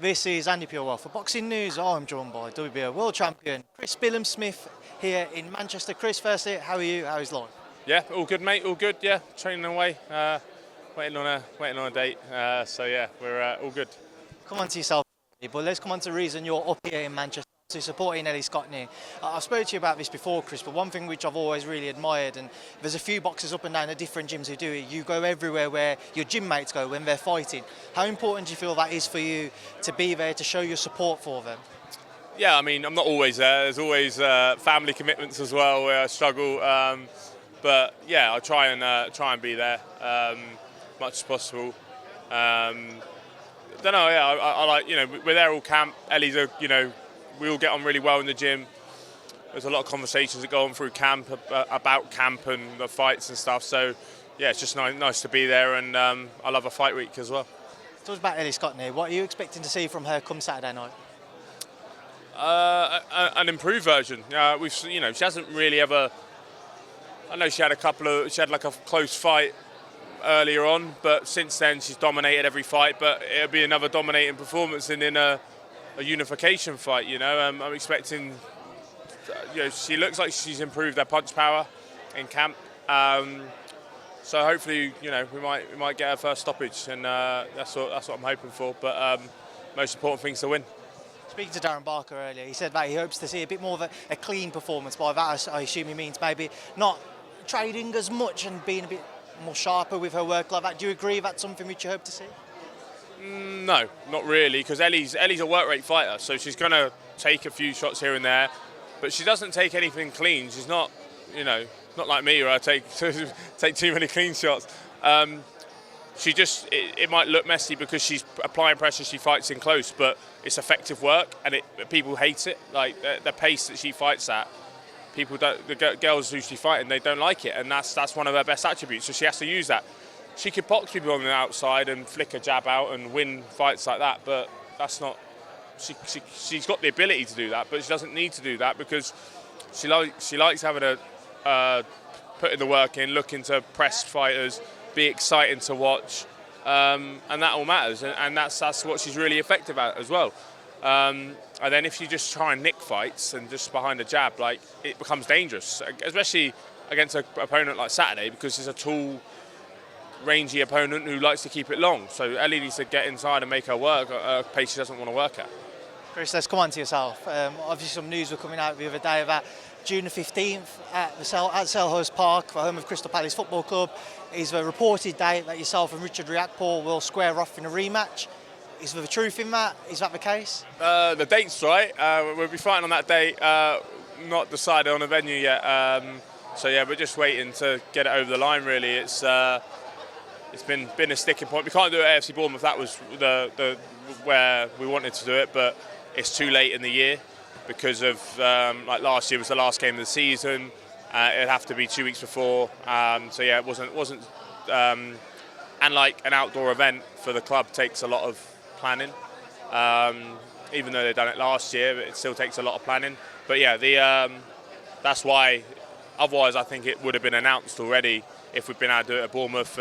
This is Andi Purewal for Boxing News. I'm joined by WBO World Champion Chris Billam-Smith here in Manchester. Chris, firstly, how are you? How's life? Yeah, all good, mate. All good. Yeah, training away, waiting on a date. So yeah, we're all good. Come on to yourself, but let's come on to the reason you're up here in Manchester, to supporting Ellie Scotney. I've spoken to you about this before, Chris, but one thing which I've always really admired, and there's a few boxers up and down the different gyms who do it, you go everywhere where your gym mates go when they're fighting. How important do you feel that is for you to be there, to show your support for them? Yeah, I mean, I'm not always there. There's always family commitments as well where I struggle. But yeah, I try and be there much as possible. Don't know. Yeah, I like, we're there all camp. Ellie's we all get on really well in the gym. There's a lot of conversations that go on through camp about camp and the fights and stuff. So yeah, it's just nice to be there, and I love a fight week as well. Talk about Ellie Scotney. What are you expecting to see from her come Saturday night? An improved version. She hasn't really ever. I know she had like a close fight earlier on, but since then she's dominated every fight. But it'll be another dominating performance in a unification fight. I'm expecting. She looks like she's improved her punch power in camp. So hopefully, we might get her first stoppage, and that's what I'm hoping for. But most important thing's to win. Speaking to Darren Barker earlier, he said that he hopes to see a bit more of a clean performance. By that, I assume he means maybe not trading as much and being a bit more sharper with her work like that. Do you agree that's something which you hope to see? No, not really, because Ellie's a work rate fighter, so she's going to take a few shots here and there, but she doesn't take anything clean. She's not, not like me where I take too many clean shots. It might look messy because she's applying pressure, she fights in close, but it's effective work, and people hate it. Like the pace that she fights at, the girls who she's fighting, they don't like it, and that's one of her best attributes. So she has to use that. She could box people on the outside and flick a jab out and win fights like that, but that's not. She's got the ability to do that, but she doesn't need to do that because she likes having putting the work in, looking to press fighters, be exciting to watch, and that all matters, and that's what she's really effective at as well. And then if you just try and nick fights and just behind a jab, like, it becomes dangerous, especially against an opponent like Saturday, because it's a tall, rangy opponent who likes to keep it long. So Ellie needs to get inside and make her work at a pace she doesn't want to work at. Chris, let's come on to yourself. Obviously some news were coming out the other day about June the 15th at Selhurst Park, the home of Crystal Palace Football Club, is the reported date that yourself and Richard Riakporhe will square off in a rematch. Is there the truth in that? Is that the case? The date's right. We'll be fighting on that date. Not decided on a venue yet. So yeah, we're just waiting to get it over the line. Really, it's been a sticking point. We can't do it at AFC Bournemouth. That was the where we wanted to do it, but it's too late in the year because of like last year was the last game of the season. It'd have to be 2 weeks before. So yeah, it wasn't. And like an outdoor event for the club takes a lot of planning. Even though they've done it last year, it still takes a lot of planning. But yeah, that's why. Otherwise, I think it would have been announced already if we'd been able to do it at Bournemouth,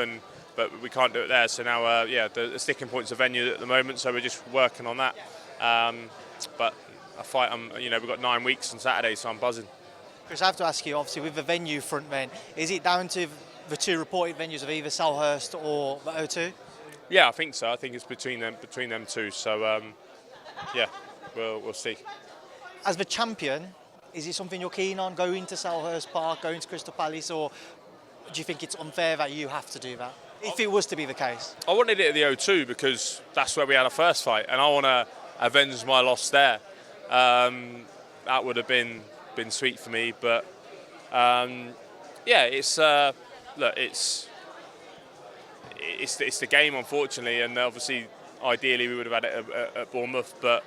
but we can't do it there. So now, the sticking point's a venue at the moment, so we're just working on that. But a fight, we've got 9 weeks on Saturday, so I'm buzzing. Chris, I have to ask you, obviously, with the venue front then, is it down to the two reported venues of either Selhurst or the O2? Yeah, I think so. I think it's between them two. So, we'll see. As the champion, is it something you're keen on, going to Selhurst Park, going to Crystal Palace, or do you think it's unfair that you have to do that, if it was to be the case? I wanted it at the O2 because that's where we had our first fight, and I want to avenge my loss there. That would have been sweet for me, but it's the game, unfortunately, and obviously, ideally, we would have had it at Bournemouth, but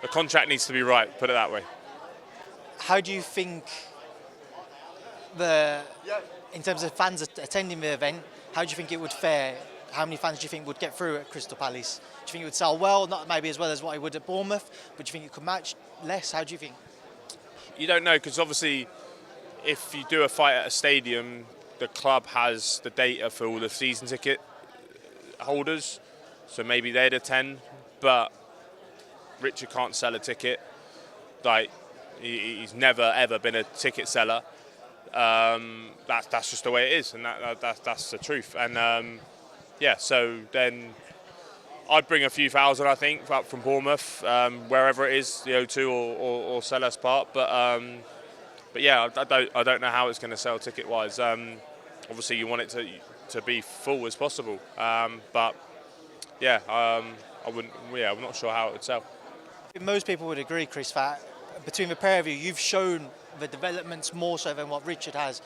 the contract needs to be right. Put it that way. How do you think in terms of fans attending the event, how do you think it would fare? How many fans do you think would get through at Crystal Palace? Do you think it would sell well, not maybe as well as what it would at Bournemouth, but do you think it could match less? How do you think? You don't know, because obviously if you do a fight at a stadium, the club has the data for all the season ticket holders, so maybe they'd attend. But Richard can't sell a ticket. Like, he's never ever been a ticket seller. That's just the way it is, and that's the truth. And yeah, so then I'd bring a few thousand, I think, up from Bournemouth, wherever it is, the O2 or Selhurst Park. But yeah, I don't know how it's going to sell ticket wise. Obviously, you want it to be full as possible. But yeah, I wouldn't. Yeah, I'm not sure how it would sell. Most people would agree, Chris, that between the pair of you, you've shown the developments more so than what Richard has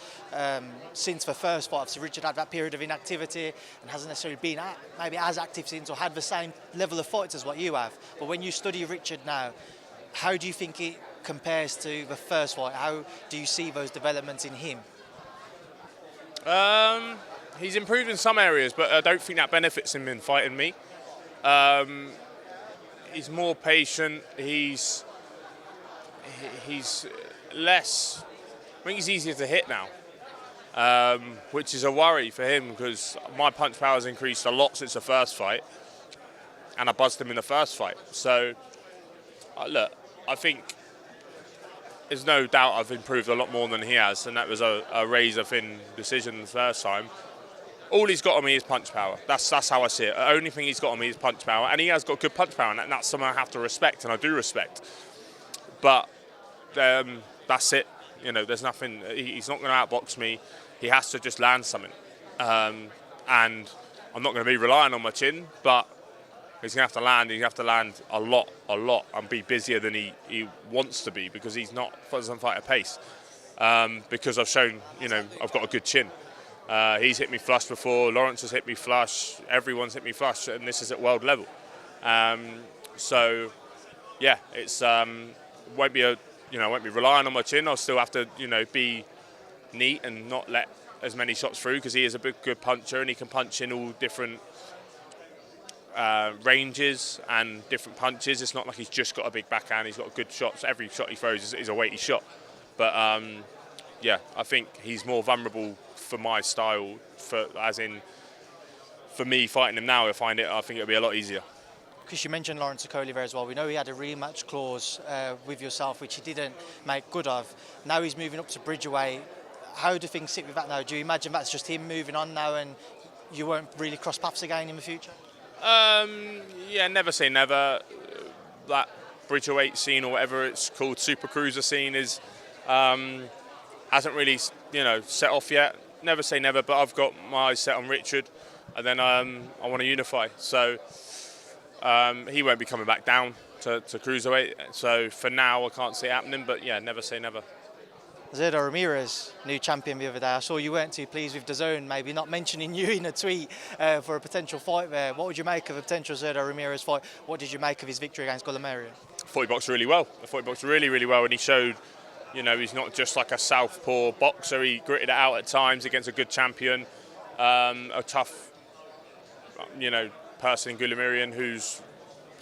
since the first fight. So Richard had that period of inactivity and hasn't necessarily been maybe as active since or had the same level of fights as what you have. But when you study Richard now, how do you think it compares to the first fight? How do you see those developments in him? He's improved in some areas, but I don't think that benefits him in fighting me. He's more patient. He's less. I think he's easier to hit now, which is a worry for him because my punch power has increased a lot since the first fight, and I buzzed him in the first fight. So, look, I think there's no doubt I've improved a lot more than he has, and that was a razor-thin decision the first time. All he's got on me is punch power. That's how I see it. The only thing he's got on me is punch power, and he has got good punch power, and that's something I have to respect, and I do respect. But that's it. You know, there's nothing. He's not going to outbox me. He has to just land something, and I'm not going to be relying on my chin, but he's going to have to land. He's going to have to land a lot, and be busier than he wants to be because he's doesn't fight at pace. Because I've shown, you know, I've got a good chin. He's hit me flush before. Lawrence has hit me flush. Everyone's hit me flush, and this is at world level. So, yeah, it's won't be relying on my chin. I'll still have to, you know, be neat and not let as many shots through because he is a good puncher and he can punch in all different ranges and different punches. It's not like he's just got a big backhand. He's got good shots. Every shot he throws is a weighty shot. But yeah, I think he's more vulnerable for my style. For me fighting him now, I think it'll be a lot easier. Because you mentioned Lawrence Okolie there as well. We know he had a rematch clause with yourself, which he didn't make good of. Now he's moving up to Bridgerweight. How do things sit with that now? Do you imagine that's just him moving on now and you won't really cross paths again in the future? Yeah, never say never. That Bridgerweight scene or whatever it's called, super cruiser scene is hasn't really, you know, set off yet. Never say never, but I've got my eyes set on Richard, and then I want to unify. So he won't be coming back down to cruiserweight. So for now, I can't see it happening. But yeah, never say never. Zurdo Ramirez, new champion the other day. I saw you weren't too pleased with DAZN, maybe not mentioning you in a tweet for a potential fight there. What would you make of a potential Zurdo Ramirez fight? What did you make of his victory against Billam-Smith-Richard? I thought he boxed really well. I thought he boxed really, really well, and he showed, you know, he's not just like a southpaw boxer. He gritted it out at times against a good champion, a tough, you know, person in Billam-Smith-Richard who's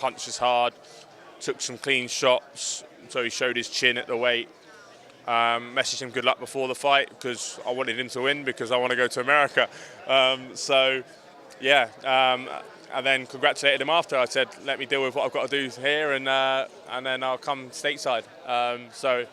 punches hard, took some clean shots, so he showed his chin at the weight. Messaged him good luck before the fight because I wanted him to win because I want to go to America. So, yeah, and then congratulated him after. I said, let me deal with what I've got to do here and then I'll come stateside. So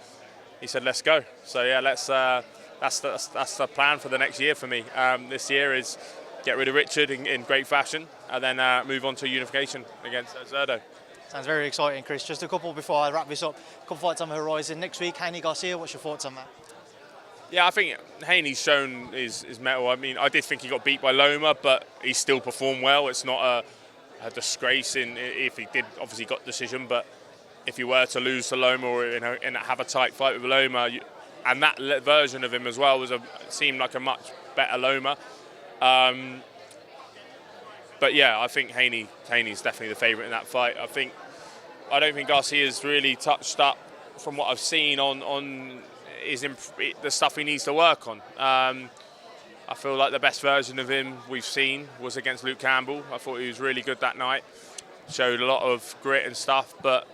he said, let's go. So, yeah, that's the plan for the next year for me. This year is get rid of Richard in great fashion and then move on to unification against Zurdo. Sounds very exciting, Chris. Just a couple before I wrap this up. A couple fights on the horizon next week. Haney-Garcia, what's your thoughts on that? Yeah, I think Haney's shown his mettle. I mean, I did think he got beat by Loma, but he still performed well. It's not a disgrace if he did obviously got decision, but if you were to lose to Loma or and have a tight fight with Loma, and that version of him as well seemed like a much better Loma. But yeah, I think Haney's definitely the favourite in that fight. I don't think Garcia's really touched up from what I've seen on the stuff he needs to work on. I feel like the best version of him we've seen was against Luke Campbell. I thought he was really good that night. Showed a lot of grit and stuff, but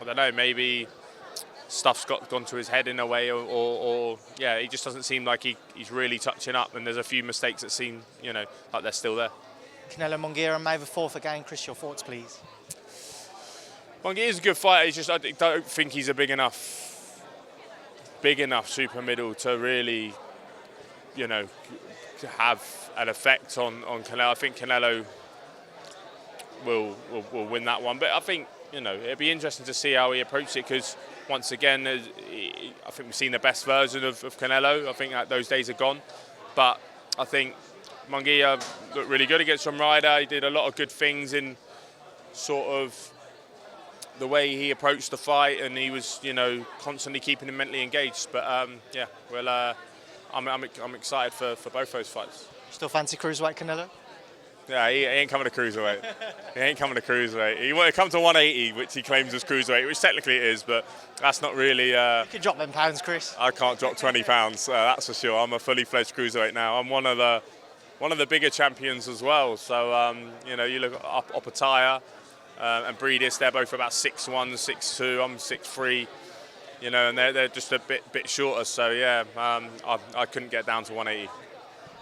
I don't know, maybe stuff's gone to his head in a way, or yeah, he just doesn't seem like he's really touching up, and there's a few mistakes that seem, like they're still there. Canelo-Munguia on May the 4th again. Chris, your thoughts, please. Munguia is a good fighter. I don't think he's a big enough super middle to really, to have an effect on Canelo. I think Canelo will win that one, but I think it'd be interesting to see how he approaches it, because once again, I think we've seen the best version of Canelo. I think that those days are gone, but I think Munguia looked really good against Ramirez. He did a lot of good things in sort of the way he approached the fight, and he was constantly keeping him mentally engaged. But I'm excited for both those fights. Still fancy cruiserweight Canelo? Yeah, he ain't coming to cruiserweight. He ain't coming to cruiserweight. He want to come to 180, which he claims is cruiserweight, which technically it is, but that's not really. You can drop them pounds, Chris. I can't drop 20 pounds. That's for sure. I'm a fully fledged cruiserweight now. I'm one of the bigger champions as well. So you look up Okolie and Breedis. They're both about 6'1", 6'2". I'm 6'3". And they're just a bit shorter. So yeah, I couldn't get down to 180.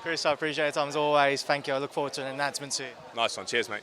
Chris, I appreciate your time as always. Thank you. I look forward to an announcement soon. Nice one. Cheers, mate.